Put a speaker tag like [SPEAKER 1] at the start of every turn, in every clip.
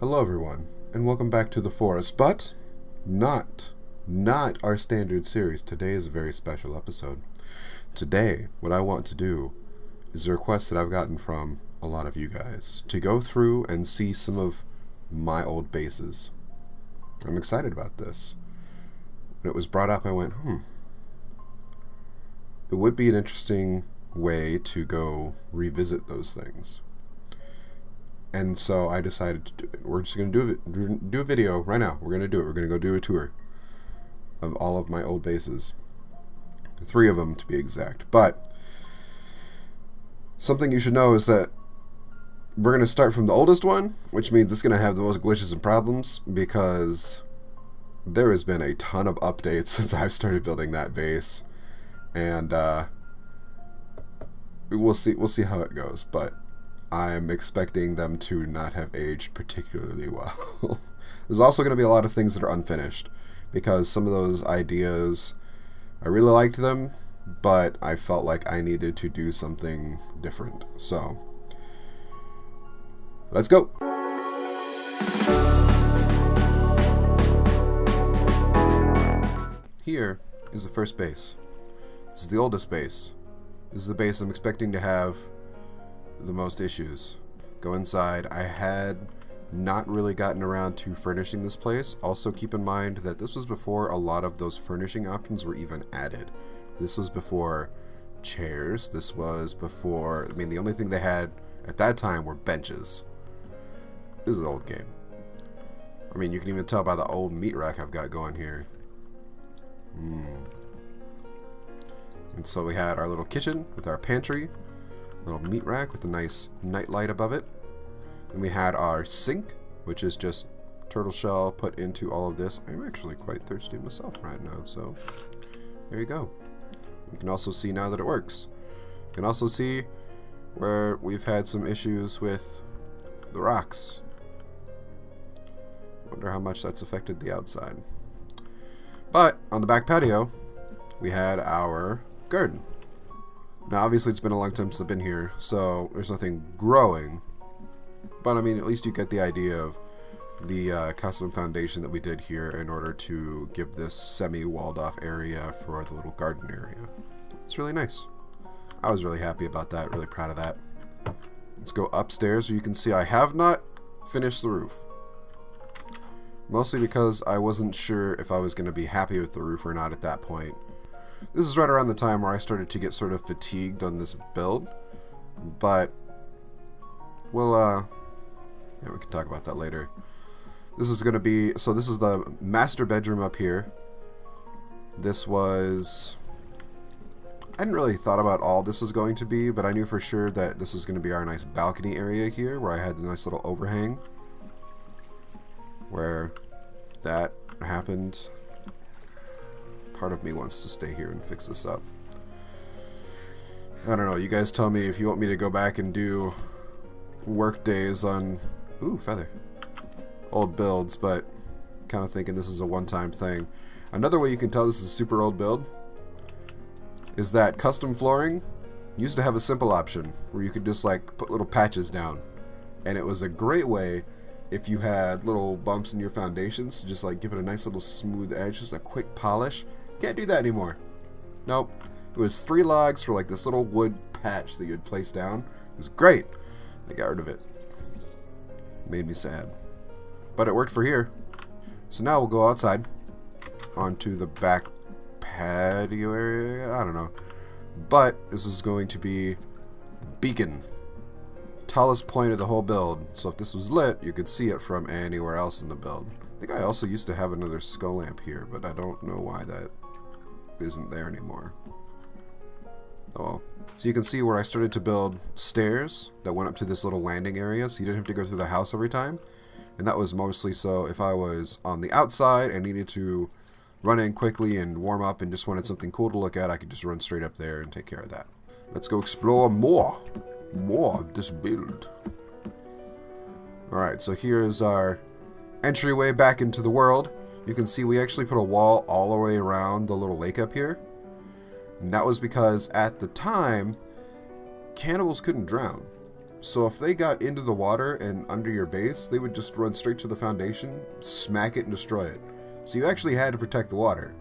[SPEAKER 1] Hello everyone, and welcome back to the forest, but not our standard series. Today is a very special episode. Today, what I want to do is a request that I've gotten from a lot of you guys to go through and see some of my old bases. I'm excited about this. When it was brought up, I went, it would be an interesting way to go revisit those things. And so I decided to do it. We're just going to do a video right now. We're going to do it. We're going to go do a tour of all of my old bases. 3 of them to be exact. But something you should know is that we're going to start from the oldest one, which means it's going to have the most glitches and problems because there has been a ton of updates since I've started building that base. And we'll see how it goes, but I'm expecting them to not have aged particularly well. There's also going to be a lot of things that are unfinished because some of those ideas, I really liked them, but I felt like I needed to do something different. So, let's go! Here is the first base. This is the oldest base. This is the base I'm expecting to have the most issues. Go inside. I had not really gotten around to furnishing this place. Also keep in mind that this was before a lot of those furnishing options were even added. This was before chairs. This was before, the only thing they had at that time were benches. This is an old game. You can even tell by the old meat rack I've got going here. And so we had our little kitchen with our pantry, little meat rack with a nice night light above it. And we had our sink, which is just turtle shell put into all of this. I'm actually quite thirsty myself right now, so there you go. You can also see now that it works. You can also see where we've had some issues with the rocks. Wonder how much that's affected the outside. But on the back patio, we had our garden. Now, obviously, it's been a long time since I've been here, so there's nothing growing. But, at least you get the idea of the custom foundation that we did here in order to give this semi-walled off area for the little garden area. It's really nice. I was really happy about that, really proud of that. Let's go upstairs where you can see I have not finished the roof. Mostly because I wasn't sure if I was going to be happy with the roof or not at that point. This is right around the time where I started to get sort of fatigued on this build, but we'll, we can talk about that later. This is going to be, so this is the master bedroom up here. This was, I hadn't really thought about all this was going to be, but I knew for sure that this was going to be our nice balcony area here, where I had the nice little overhang, where that happened. Part of me wants to stay here and fix this up. I don't know, you guys tell me if you want me to go back and do work days on feather old builds, but kind of thinking this is a one-time thing. Another way you can tell this is a super old build is that custom flooring used to have a simple option where you could just like put little patches down, and it was a great way if you had little bumps in your foundations to just like give it a nice little smooth edge, just a quick polish. Can't do that anymore. Nope. It was 3 logs for like this little wood patch that you'd place down. It was great. I got rid of it. Made me sad. But it worked for here. So now we'll go outside onto the back patio area. I don't know. But this is going to be the beacon. Tallest point of the whole build. So if this was lit, you could see it from anywhere else in the build. I think I also used to have another skull lamp here, but I don't know why that isn't there anymore. Oh well. So you can see where I started to build stairs that went up to this little landing area, so you didn't have to go through the house every time. And that was mostly so if I was on the outside and needed to run in quickly and warm up and just wanted something cool to look at, I could just run straight up there and take care of that. Let's go explore more of this build. Alright, so here is our entryway back into the world. You can see we actually put a wall all the way around the little lake up here. And that was because at the time, cannibals couldn't drown. So if they got into the water and under your base, they would just run straight to the foundation, smack it, and destroy it. So you actually had to protect the water.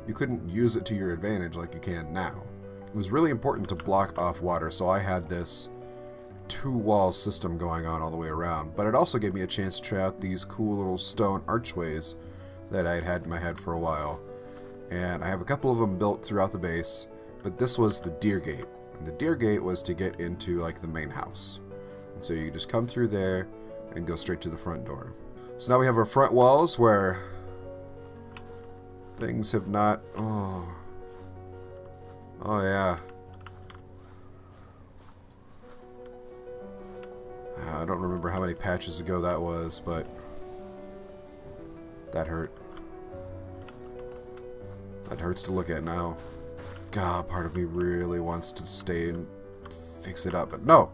[SPEAKER 1] You couldn't use it to your advantage like you can now. It was really important to block off water, so I had this two-wall system going on all the way around. But it also gave me a chance to try out these cool little stone archways that I had in my head for a while. And I have a couple of them built throughout the base, but this was the deer gate. And the deer gate was to get into like the main house. And so you just come through there and go straight to the front door. So now we have our front walls where things have not... Oh yeah. I don't remember how many patches ago that was, but that hurt. That hurts to look at now. God, part of me really wants to stay and fix it up, but no!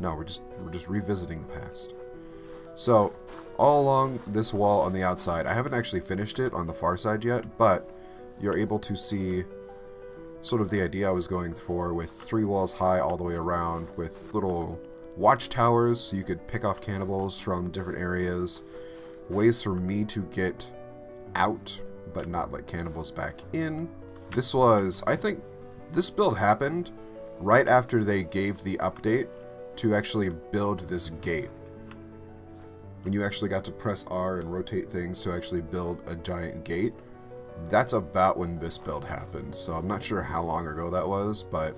[SPEAKER 1] No, we're just revisiting the past. So, all along this wall on the outside, I haven't actually finished it on the far side yet, but you're able to see sort of the idea I was going for, with 3 walls high all the way around, with little watchtowers so you could pick off cannibals from different areas, ways for me to get out but not let cannibals back in. This was, I think, this build happened right after they gave the update to actually build this gate. When you actually got to press R and rotate things to actually build a giant gate, that's about when this build happened. So I'm not sure how long ago that was, but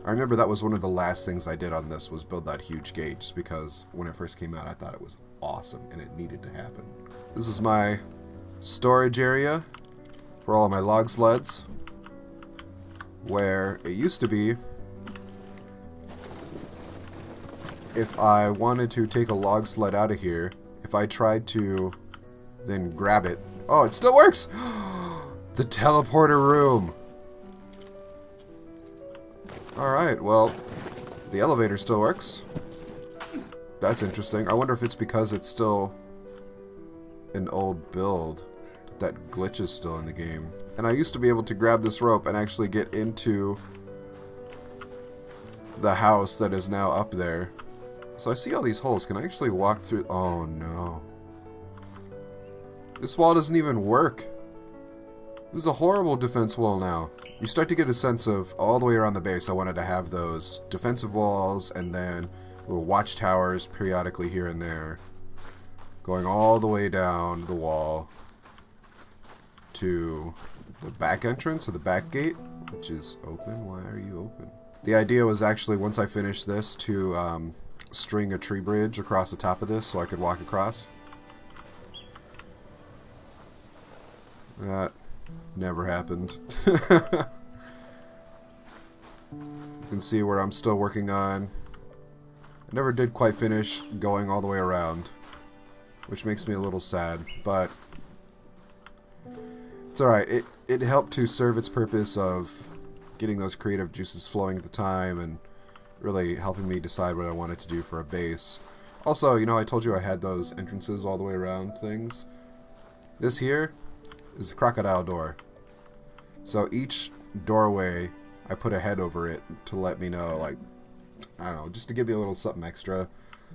[SPEAKER 1] I remember that was one of the last things I did on this, was build that huge gate, just because when it first came out I thought it was awesome and it needed to happen. This is my storage area for all of my log sleds, where it used to be, if I wanted to take a log sled out of here, if I tried to then grab it... Oh, it still works! The teleporter room! Alright, well, the elevator still works. That's interesting. I wonder if it's because it's still an old build. That glitch is still in the game. And I used to be able to grab this rope and actually get into the house that is now up there. So I see all these holes. Can I actually walk through? Oh no. This wall doesn't even work. This is a horrible defense wall now. You start to get a sense of, all the way around the base, I wanted to have those defensive walls and then little watchtowers periodically here and there, going all the way down the wall to the back entrance, or the back gate, which is open. Why are you open? The idea was actually, once I finished this, to string a tree bridge across the top of this so I could walk across. That never happened. You can see where I'm still working on. I never did quite finish going all the way around, which makes me a little sad, but it's alright. It helped to serve its purpose of getting those creative juices flowing at the time and really helping me decide what I wanted to do for a base. Also, you know, I told you I had those entrances all the way around things. This here is the crocodile door. So each doorway, I put a head over it to let me know, like, I don't know, just to give you a little something extra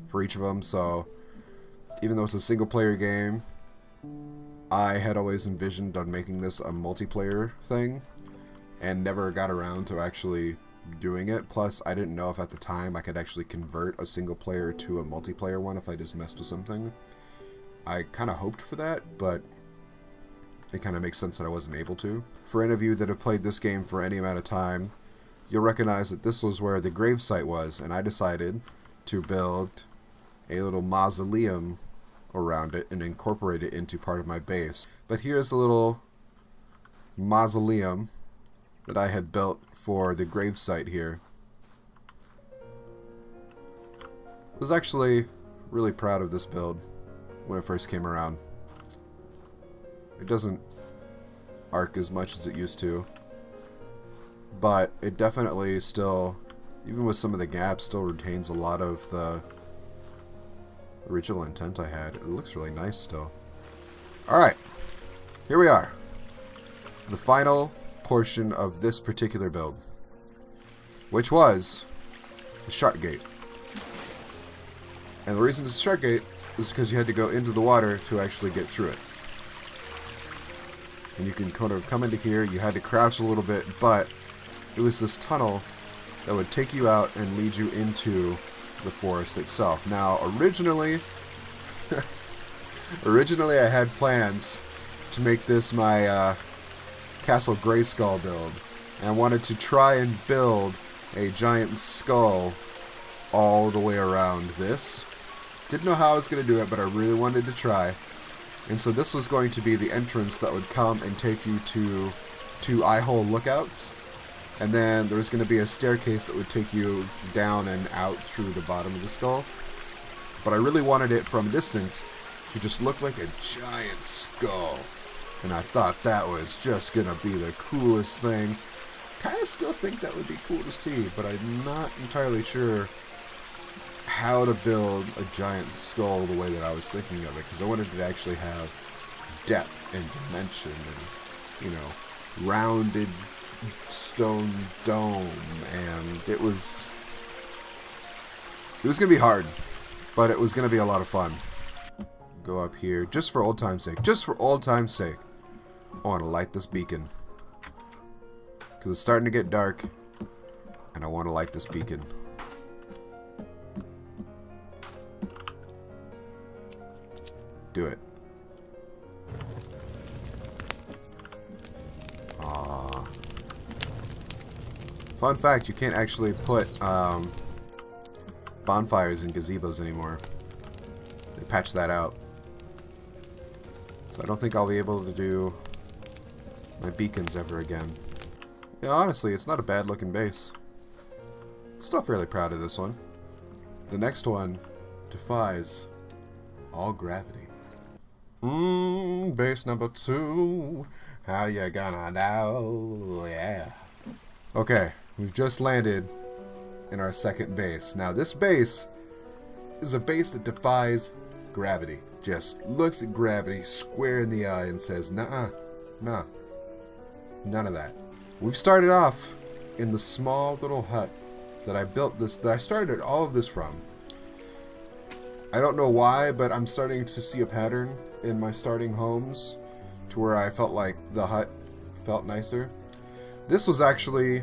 [SPEAKER 1] for each of them. So even though it's a single player game, I had always envisioned on making this a multiplayer thing and never got around to actually doing it. Plus, I didn't know if at the time I could actually convert a single player to a multiplayer one if I just messed with something. I kind of hoped for that, but it kind of makes sense that I wasn't able to. For any of you that have played this game for any amount of time, you'll recognize that this was where the gravesite was, and I decided to build a little mausoleum around it and incorporate it into part of my base. But here's the little mausoleum that I had built for the gravesite here. I was actually really proud of this build when it first came around. It doesn't arc as much as it used to, but it definitely still, even with some of the gaps, still retains a lot of the original intent I had. It looks really nice still. Alright, here we are. The final portion of this particular build, which was the shark gate. And the reason it's a stargate is because you had to go into the water to actually get through it. And you can kind of come into here, you had to crouch a little bit, but it was this tunnel that would take you out and lead you into the forest itself. Now, originally I had plans to make this my Castle Grayskull build. And I wanted to try and build a giant skull all the way around this. Didn't know how I was going to do it, but I really wanted to try. And so this was going to be the entrance that would come and take you to two eye-hole lookouts. And then there was going to be a staircase that would take you down and out through the bottom of the skull. But I really wanted it from a distance to just look like a giant skull. And I thought that was just going to be the coolest thing. Kind of still think that would be cool to see, but I'm not entirely sure how to build a giant skull the way that I was thinking of it, because I wanted it to actually have depth and dimension and, you know, rounded stone dome, and it was going to be hard, but it was going to be a lot of fun. Go up here, just for old time's sake. Just for old time's sake. I want to light this beacon. Because it's starting to get dark, and I want to light this beacon. Do it. Aww. Fun fact, you can't actually put bonfires in gazebos anymore. They patched that out. So I don't think I'll be able to do my beacons ever again. Yeah, honestly, it's not a bad looking base. Still fairly proud of this one. The next one defies all gravity. Base number 2. How you gonna know? Yeah. Okay, we've just landed in our second base. Now this base is a base that defies gravity. Just looks at gravity square in the eye and says, nah, nah, none of that. We've started off in the small little hut that I built that I started all of this from. I don't know why, but I'm starting to see a pattern in my starting homes to where I felt like the hut felt nicer. This was actually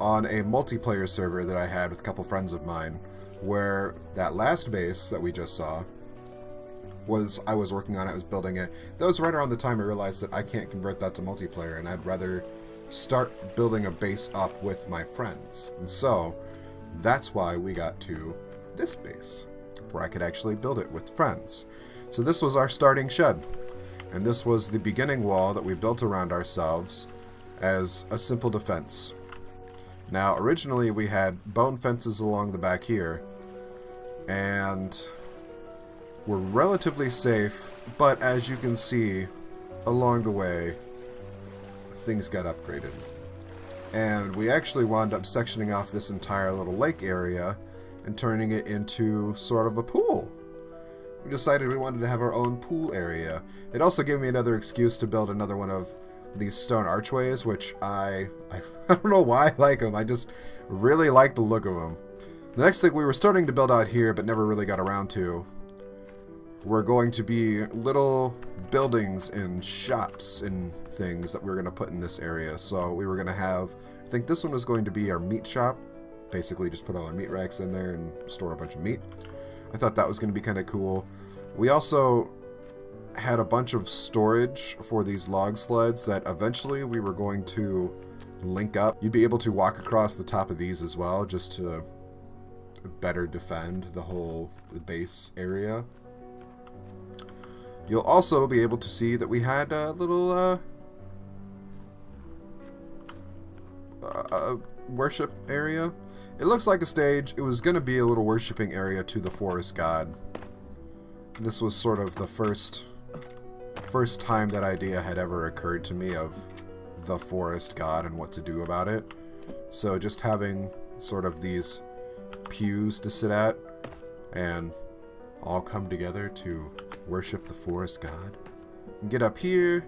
[SPEAKER 1] on a multiplayer server that I had with a couple friends of mine, where that last base that we just saw I was working on it, I was building it. That was right around the time I realized that I can't convert that to multiplayer, and I'd rather start building a base up with my friends. And so that's why we got to this base, where I could actually build it with friends. So this was our starting shed, and this was the beginning wall that we built around ourselves as a simple defense. Now originally we had bone fences along the back here, and we're relatively safe, but as you can see along the way, things got upgraded. And we actually wound up sectioning off this entire little lake area and turning it into sort of a pool. We decided we wanted to have our own pool area. It also gave me another excuse to build another one of these stone archways, which I don't know why I like them. I just really like the look of them. The next thing we were starting to build out here, but never really got around to, were going to be little buildings and shops and things that we were going to put in this area. So we were going to have, I think this one was going to be our meat shop. Basically just put all our meat racks in there and store a bunch of meat. I thought that was going to be kind of cool. We also had a bunch of storage for these log sleds that eventually we were going to link up. You'd be able to walk across the top of these as well, just to better defend the base area. You'll also be able to see that we had a little worship area. It looks like a stage. It was going to be a little worshiping area to the forest god. This was sort of the first time that idea had ever occurred to me of the forest god and what to do about it. So just having sort of these pews to sit at and all come together to worship the forest god. And get up here,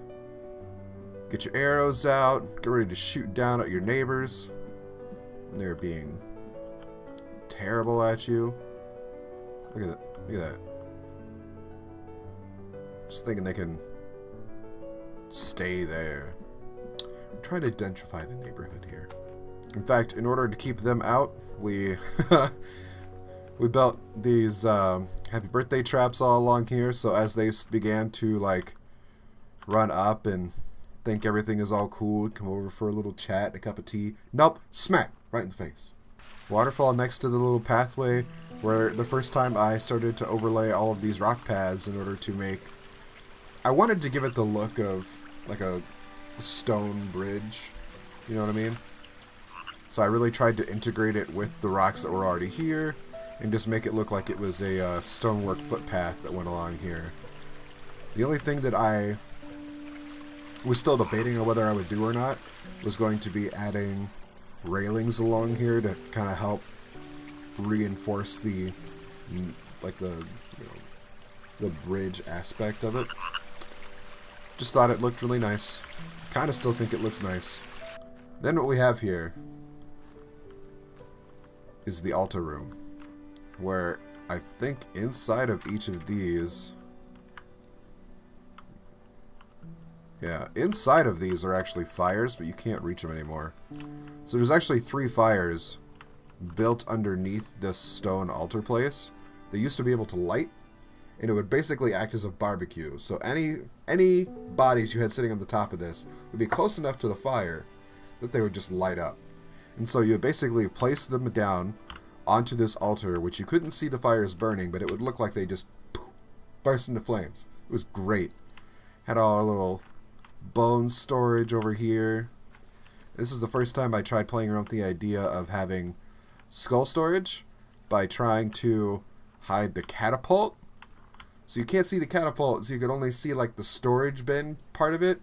[SPEAKER 1] get your arrows out, get ready to shoot down at your neighbors. They're being terrible at you. Look at that. Look at that. Just thinking they can stay there. I'm trying to identify the neighborhood here. In fact, in order to keep them out, we we built these happy birthday traps all along here, so as they began to like run up and think everything is all cool, come over for a little chat, a cup of tea. Nope, smack right in the face. Waterfall next to the little pathway where the first time I started to overlay all of these rock paths in order to make... I wanted to give it the look of like a stone bridge, you know what I mean? So I really tried to integrate it with the rocks that were already here and just make it look like it was a stonework footpath that went along here. The only thing that I was still debating on whether I would do or not was going to be adding railings along here to kind of help reinforce the like the the bridge aspect of it. Just thought it looked really nice. Kind of still think it looks nice. Then what we have here is the altar room, where I think inside of each of these, yeah, inside of these are actually fires, but you can't reach them anymore. So there's actually 3 fires built underneath this stone altar place. They used to be able to light, and it would basically act as a barbecue. So any bodies you had sitting on the top of this would be close enough to the fire that they would just light up. And so you would basically place them down onto this altar, which you couldn't see the fires burning, but it would look like they just burst into flames. It was great. Had all our little bone storage over here. This is the first time I tried playing around with the idea of having skull storage by trying to hide the catapult. So you can't see the catapult, so you could only see like the storage bin part of it.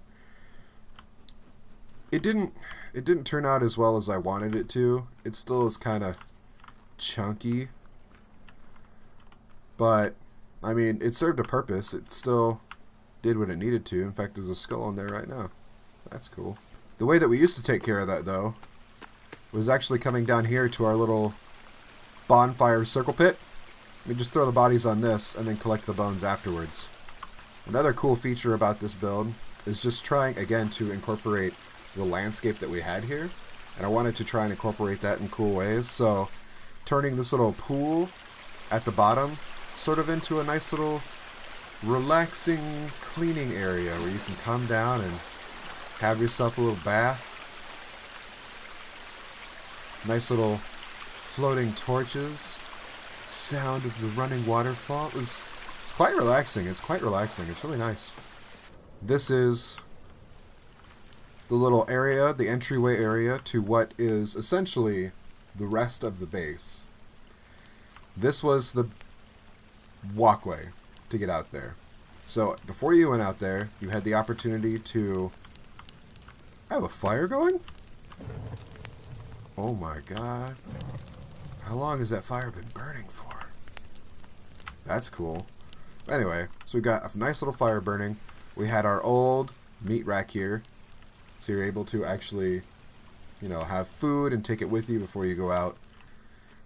[SPEAKER 1] It didn't turn out as well as I wanted it to. It still is kind of chunky. But I mean, it served a purpose. It still did what it needed to. In fact, there's a skull in there right now. That's cool. The way that we used to take care of that, though, was actually coming down here to our little bonfire circle pit. We just throw the bodies on this and then collect the bones afterwards. Another cool feature about this build is just trying, again, to incorporate the landscape that we had here. And I wanted to try and incorporate that in cool ways. So turning this little pool at the bottom sort of into a nice little relaxing cleaning area where you can come down and have yourself a little bath. Nice little floating torches. Sound of the running waterfall. It's quite relaxing. It's quite relaxing. It's really nice. This is the little area, the entryway area to what is essentially the rest of the base. This was the walkway to get out there. So before you went out there, you had the opportunity to... I have a fire going? Oh my god. How long has that fire been burning for? That's cool. Anyway, so we got a nice little fire burning. We had our old meat rack here. So you're able to actually, you know, have food and take it with you before you go out.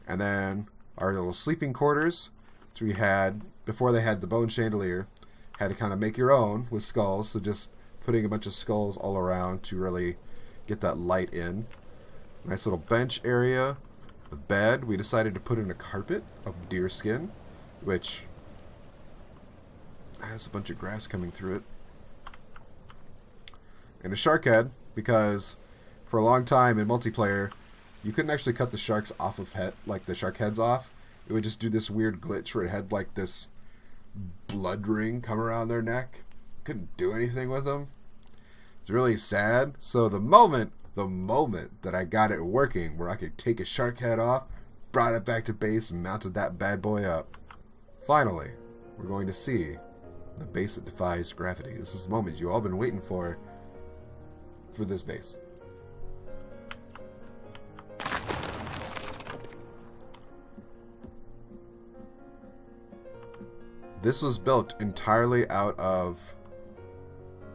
[SPEAKER 1] And then our little sleeping quarters, which we had, before they had the bone chandelier, had to kind of make your own with skulls. So just putting a bunch of skulls all around to really get that light in. Nice little bench area. The bed, we decided to put in a carpet of deer skin, which has a bunch of grass coming through it. And a shark head, because for a long time in multiplayer, you couldn't actually cut the sharks off of like the shark heads off. It would just do this weird glitch where it had like this blood ring come around their neck. Couldn't do anything with them. It's really sad. So the moment that I got it working, where I could take a shark head off, brought it back to base, and mounted that bad boy up. Finally, we're going to see the base that defies gravity. This is the moment you've all been waiting for this base. This was built entirely out of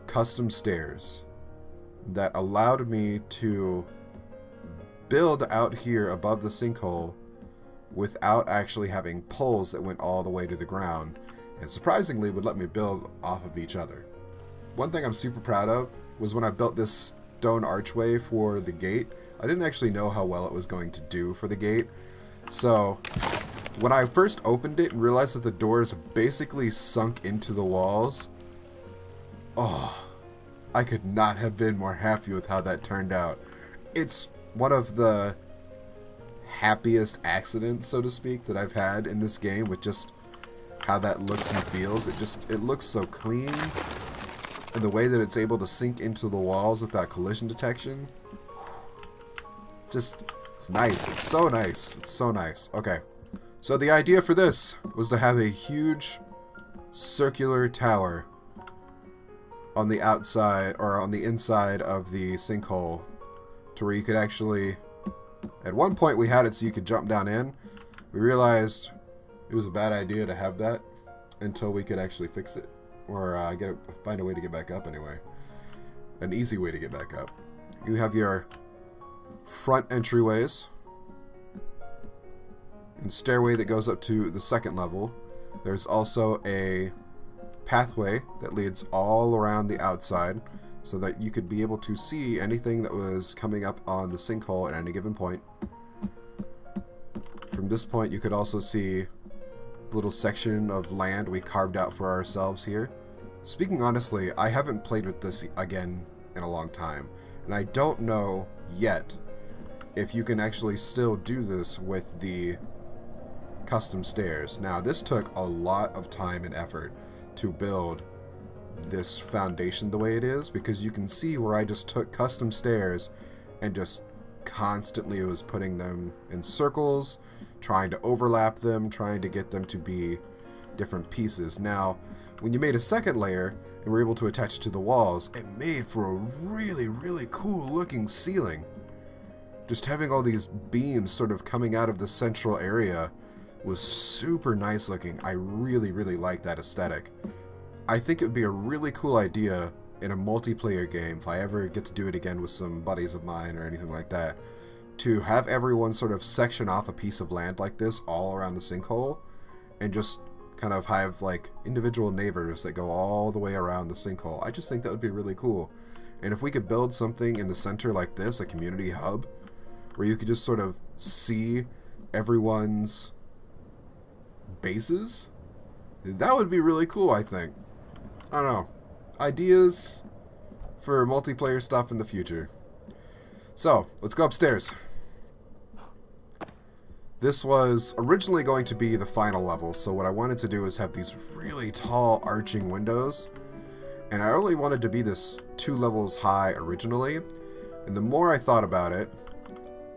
[SPEAKER 1] custom stairs that allowed me to build out here above the sinkhole without actually having poles that went all the way to the ground, and surprisingly would let me build off of each other. One thing I'm super proud of was when I built this stone archway for the gate. I didn't actually know how well it was going to do for the gate, so when I first opened it and realized that the doors basically sunk into the walls, oh, I could not have been more happy with how that turned out. It's one of the happiest accidents, so to speak, that I've had in this game with just how that looks and feels. It looks so clean, and the way that it's able to sink into the walls without collision detection, it's nice. It's so nice. It's so nice. Okay, so the idea for this was to have a huge circular tower on the outside, or on the inside of the sinkhole, to where you could actually, at one point we had it so you could jump down in. We realized it was a bad idea to have that until we could actually fix it, or find a way to get back up anyway. An easy way to get back up. You have your front entryways and stairway that goes up to the second level. There's also a pathway that leads all around the outside so that you could be able to see anything that was coming up on the sinkhole at any given point. From this point you could also see the little section of land we carved out for ourselves here. Speaking honestly, I haven't played with this again in a long time, and I don't know yet if you can actually still do this with the custom stairs. Now, this took a lot of time and effort to build this foundation the way it is, because you can see where I just took custom stairs and just constantly was putting them in circles, trying to overlap them, trying to get them to be different pieces. Now, when you made a second layer and were able to attach it to the walls, it made for a really, really cool looking ceiling. Just having all these beams sort of coming out of the central area was super nice looking. I really, really like that aesthetic. I think it would be a really cool idea in a multiplayer game, if I ever get to do it again with some buddies of mine or anything like that, to have everyone sort of section off a piece of land like this all around the sinkhole, and just kind of have like individual neighbors that go all the way around the sinkhole. I just think that would be really cool. And if we could build something in the center like this, a community hub, where you could just sort of see everyone's bases, that would be really cool, I think. I don't know. Ideas for multiplayer stuff in the future. So, let's go upstairs. This was originally going to be the final level, so what I wanted to do is have these really tall arching windows, and I only wanted to be this 2 levels high originally, and the more I thought about it,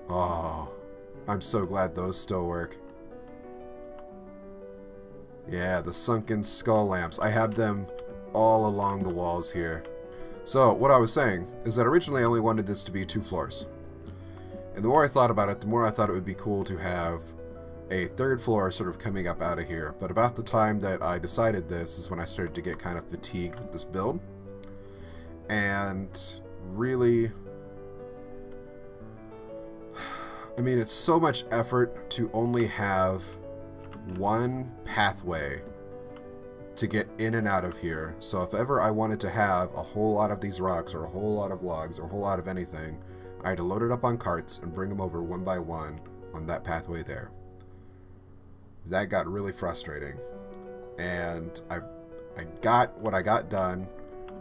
[SPEAKER 1] oh, I'm so glad those still work. Yeah, the sunken skull lamps. I have them all along the walls here. So, what I was saying is that originally I only wanted this to be 2 floors. And the more I thought about it, the more I thought it would be cool to have a 3rd floor sort of coming up out of here. But about the time that I decided this is when I started to get kind of fatigued with this build. And really, I mean, it's so much effort to only have one pathway to get in and out of here. So if ever I wanted to have a whole lot of these rocks, or a whole lot of logs, or a whole lot of anything, I had to load it up on carts and bring them over one by one on that pathway there. That got really frustrating. And I got what I got done.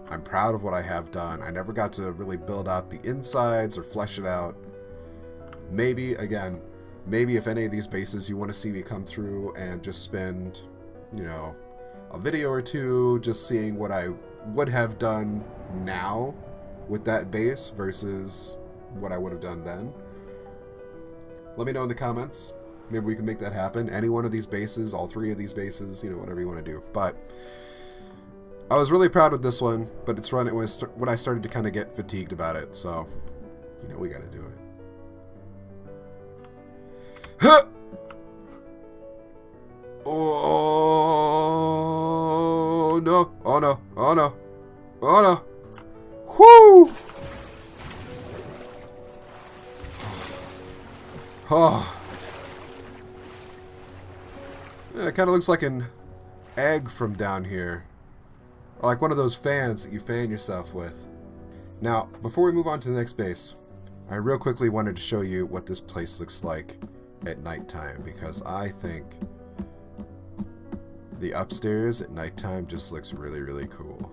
[SPEAKER 1] I'm proud of what I have done. I never got to really build out the insides or flesh it out. Maybe, again, maybe if any of these bases you want to see me come through and just spend, you know, a video or two just seeing what I would have done now with that base versus what I would have done then. Let me know in the comments. Maybe we can make that happen. Any one of these bases, all 3 of these bases, you know, whatever you want to do. But I was really proud with this one, but it's when I started to kind of get fatigued about it. So, you know, we got to do it. Huh! Oh no! Oh no! Oh no! Oh no! Whoo! Oh. Yeah, it kind of looks like an egg from down here. Or like one of those fans that you fan yourself with. Now, before we move on to the next base, I real quickly wanted to show you what this place looks like at nighttime, because I think the upstairs at nighttime just looks really, really cool.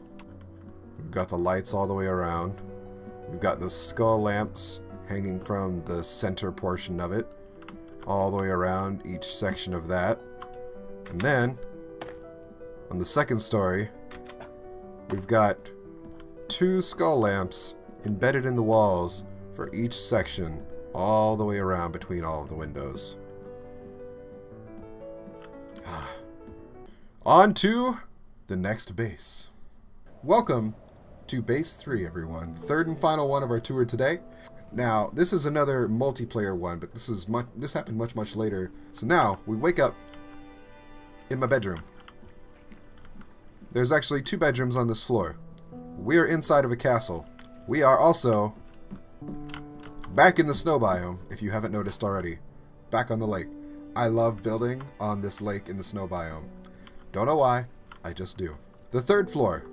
[SPEAKER 1] We've got the lights all the way around. We've got the skull lamps hanging from the center portion of it, all the way around each section of that. And then, on the second story, we've got 2 skull lamps embedded in the walls for each section, all the way around between all of the windows. On to the next base. Welcome to base 3, everyone. Third and final one of our tour today. Now, this is another multiplayer one, but this happened much later. So now we wake up in my bedroom. There's actually 2 bedrooms on this floor. We are inside of a castle. We are also back in the snow biome, if you haven't noticed already. Back on the lake. I love building on this lake in the snow biome. Don't know why, I just do. The 3rd floor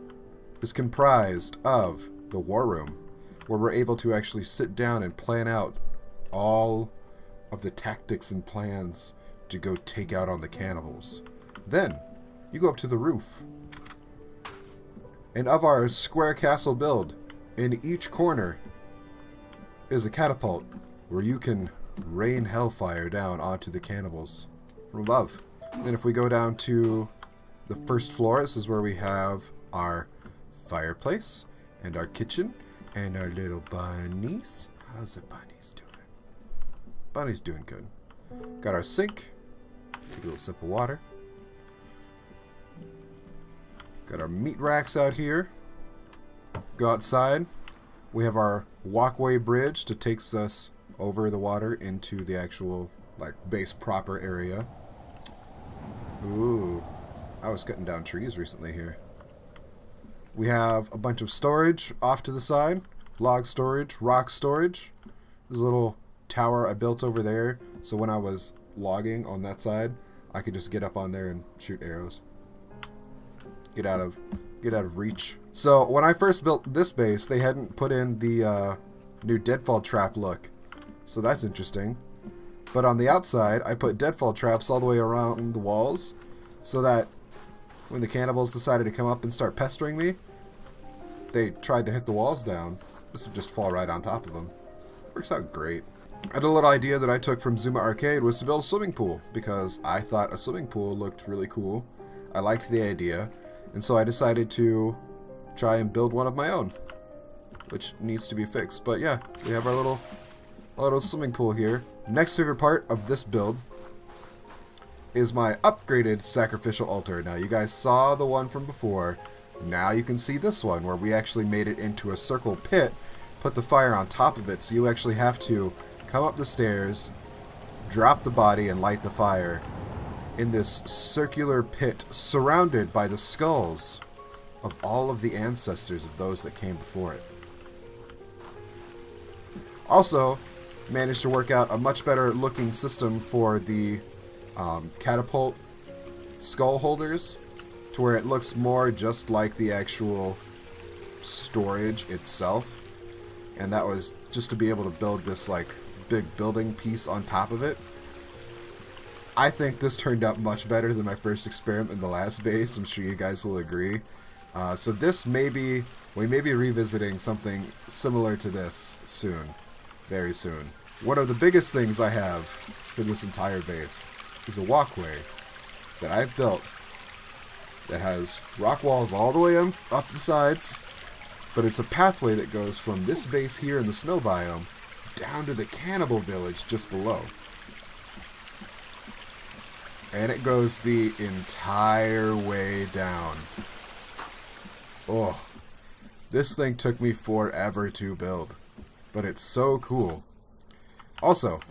[SPEAKER 1] is comprised of the war room, where we're able to actually sit down and plan out all of the tactics and plans to go take out on the cannibals. Then, you go up to the roof. And of our square castle build, in each corner is a catapult where you can rain hellfire down onto the cannibals from above. Then if we go down to the 1st floor, this is where we have our fireplace and our kitchen and our little bunnies. How's the bunnies doing? Bunny's doing good. Got our sink. Take a little sip of water. Got our meat racks out here. Go outside. We have our walkway bridge that takes us over the water into the actual base proper area. Ooh, I was cutting down trees recently here. We have a bunch of storage off to the side. Log storage, rock storage. There's a little tower I built over there, so when I was logging on that side, I could just get up on there and shoot arrows. Get out of reach. So when I first built this base, they hadn't put in the new deadfall trap look. So that's interesting. But on the outside, I put deadfall traps all the way around the walls, so that when the cannibals decided to come up and start pestering me, they tried to hit the walls down. This would just fall right on top of them. Works out great. And a little idea that I took from Zuma Arcade was to build a swimming pool, because I thought a swimming pool looked really cool. I liked the idea, and so I decided to try and build one of my own, which needs to be fixed. But yeah, we have our little swimming pool here. Next favorite part of this build is my upgraded sacrificial altar. Now, you guys saw the one from before. Now you can see this one, where we actually made it into a circle pit, put the fire on top of it, so you actually have to come up the stairs, drop the body, and light the fire in this circular pit surrounded by the skulls of all of the ancestors of those that came before it. Also, managed to work out a much better looking system for the catapult skull holders, to where it looks more just like the actual storage itself. And that was just to be able to build this big building piece on top of it. I think this turned out much better than my first experiment in the last base. I'm sure you guys will agree. So this we may be revisiting something similar to this soon. Very soon. One of the biggest things I have for this entire base is a walkway that I've built that has rock walls all the way up the sides, but it's a pathway that goes from this base here in the snow biome down to the cannibal village just below. And it goes the entire way down. Oh, this thing took me forever to build, but it's so cool. Also,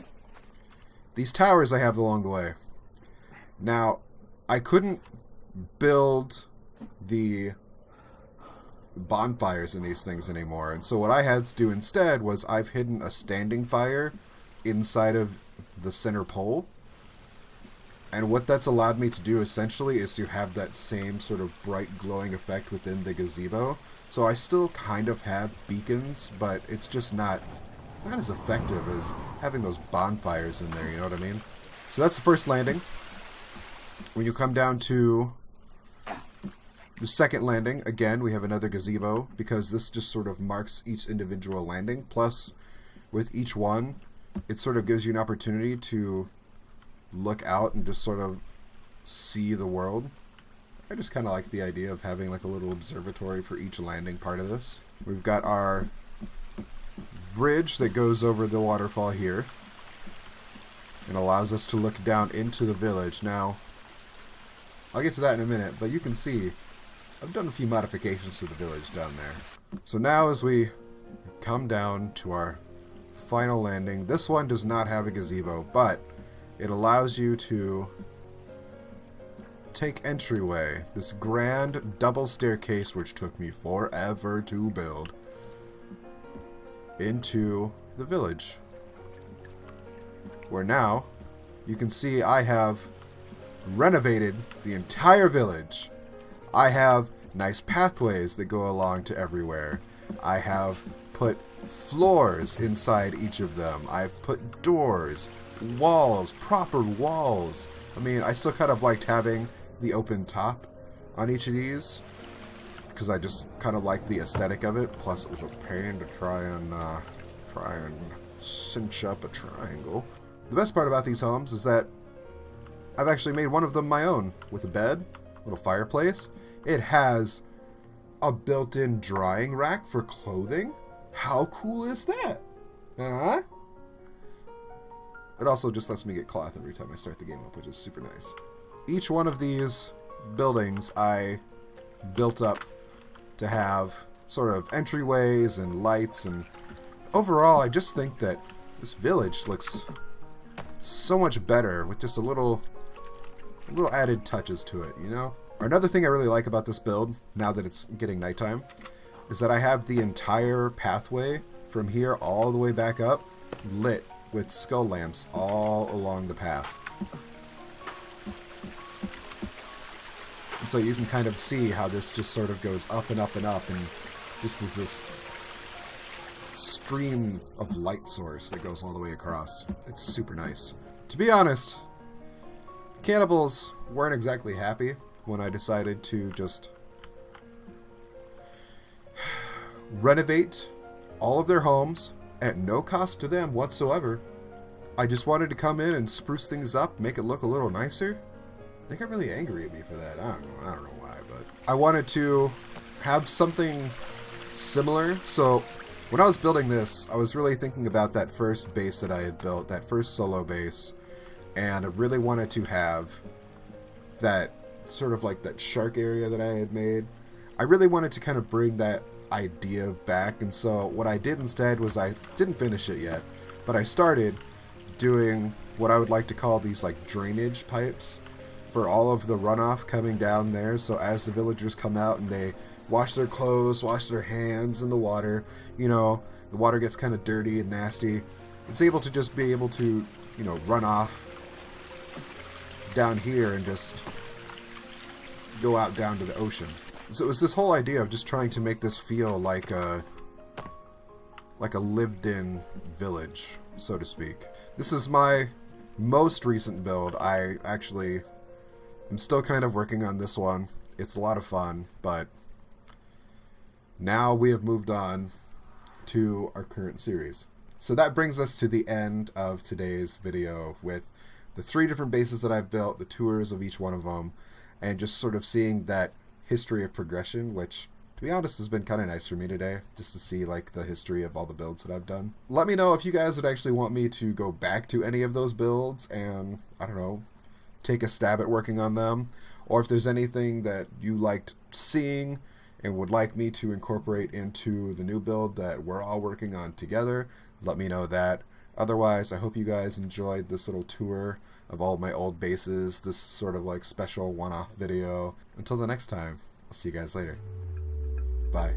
[SPEAKER 1] these towers I have along the way. Now, I couldn't build the bonfires in these things anymore, and so what I had to do instead was I've hidden a standing fire inside of the center pole. And what that's allowed me to do essentially is to have that same sort of bright glowing effect within the gazebo. So I still kind of have beacons, but it's just not as effective as having those bonfires in there, you know what I mean? So that's the first landing. When you come down to the second landing, again, we have another gazebo, because this just sort of marks each individual landing. Plus, with each one, it sort of gives you an opportunity to look out and just sort of see the world. I just kind of like the idea of having like a little observatory for each landing part of this. We've got our bridge that goes over the waterfall here and allows us to look down into the village. Now, I'll get to that in a minute, but you can see I've done a few modifications to the village down there. So now as we come down to our final landing, this one does not have a gazebo, but it allows you to take entryway, this grand double staircase, which took me forever to build, into the village. Where now, you can see I have renovated the entire village. I have nice pathways that go along to everywhere. I have put floors inside each of them. I've put doors, walls, proper walls. I mean, I still kind of liked having the open top on each of these because I just kind of like the aesthetic of it. Plus, it was a pain to try and cinch up a triangle. The best part about these homes is that I've actually made one of them my own, with a bed, little fireplace. It has a built-in drying rack for clothing. How cool is that? Huh? It also just lets me get cloth every time I start the game up, which is super nice. Each one of these buildings I built up to have sort of entryways and lights, and overall I just think that this village looks so much better with just a little added touches to it, you know? Another thing I really like about this build, now that it's getting nighttime, is that I have the entire pathway from here all the way back up lit with skull lamps all along the path. And so you can kind of see how this just sort of goes up and up and up, and just there's this stream of light source that goes all the way across. It's super nice. To be honest, the cannibals weren't exactly happy when I decided to just renovate all of their homes at no cost to them whatsoever. I just wanted to come in and spruce things up, make it look a little nicer. They got really angry at me for that. I don't know why, but I wanted to have something similar. So when I was building this, I was really thinking about that first base that I had built, that first solo base, and I really wanted to have that sort of like that shark area that I had made. I really wanted to kind of bring that idea back, and so what I did instead was, I didn't finish it yet, but I started doing what I would like to call these like drainage pipes for all of the runoff coming down there. So as the villagers come out and they wash their clothes, wash their hands in the water, you know, the water gets kind of dirty and nasty. It's able to just be able to, you know, run off down here and just go out down to the ocean. So it was this whole idea of just trying to make this feel like a lived-in village, so to speak. This is my most recent build. I actually am still kind of working on this one. It's a lot of fun, but now we have moved on to our current series. So that brings us to the end of today's video with the 3 different bases that I've built, the tours of each one of them, and just sort of seeing that history of progression, which, to be honest, has been kind of nice for me today, just to see like the history of all the builds that I've done. Let me know if you guys would actually want me to go back to any of those builds and, I don't know, take a stab at working on them, or if there's anything that you liked seeing and would like me to incorporate into the new build that we're all working on together, let me know that. Otherwise, I hope you guys enjoyed this little tour of all of my old bases, this sort of like special one-off video. Until the next time, I'll see you guys later. Bye.